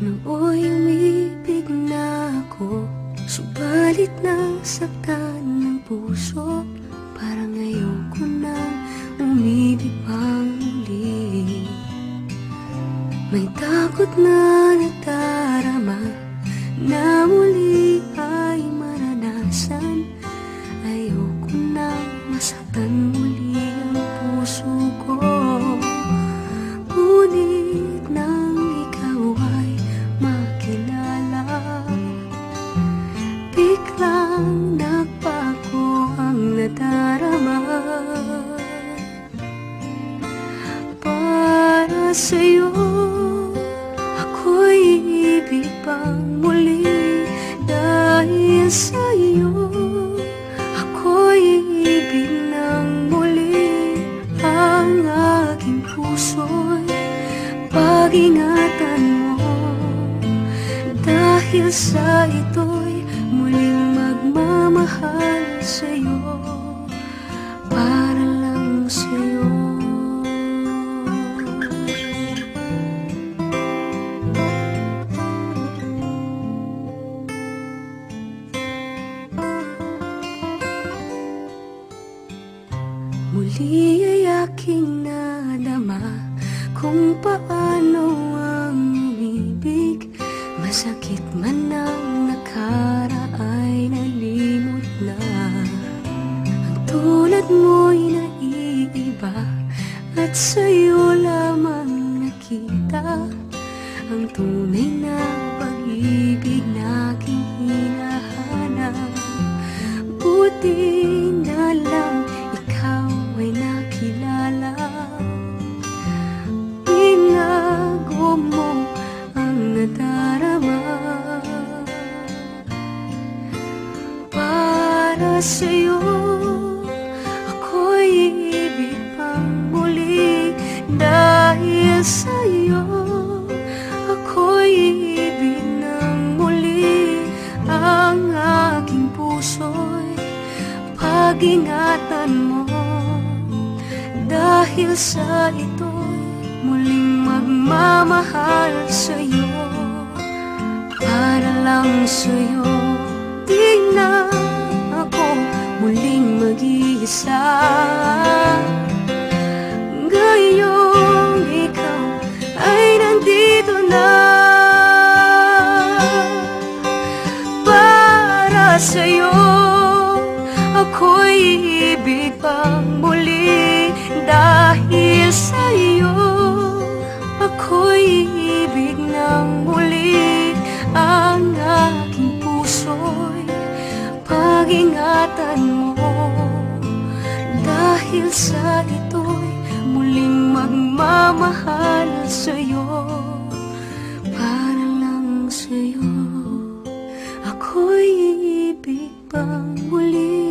Nooy umibig na ako, subalit nasaktan ng puso. Parang ayoko nang umibig pang muli. May takot na nadarama na muli ay maranasan. Ayoko nang masaktan muli ang puso ko. Ngunit nang ikaw ay makilala, biglang nagbago ang nadarama. Para sa'yo ako'y ibig pang muli. Dahil sa'yo ako'y ibig ng muli. Ang aking puso'y pag-ingatan mo. Dahil sa ito'y muling magmamahal sa'yo, para lang sa'yo. Muli ay aking nadama kung paano ang umibig. Masakit man ang nakaraay, nalimot na. Ang tulad mo'y naiiba, at sa'yo lamang nakita ang tunay na pag-ibig na aking hinahanap. Buti na lang ikaw ay nakilala. Binago mo ang nadarama. Para sa'yo ako'y ibig pang muli. Dahil sa'yo ako'y ibig ng muli. Ang aking puso'y pag-ingatan mo. Dahil sa ito'y muling magmamahal sa'yo, para lang sa'yo. Di na ako muling mag-iisa. Ngayong ikaw ay nandito na. Para sa'yo ako'y ibig pang muli. Dahil sa'yo ako'y ibig ng muli. Ang aking puso'y pag-ingatan mo. Dahil sa ito'y muling magmamahal sa'yo, para lang sa'yo. Ako'y ibig pang muli.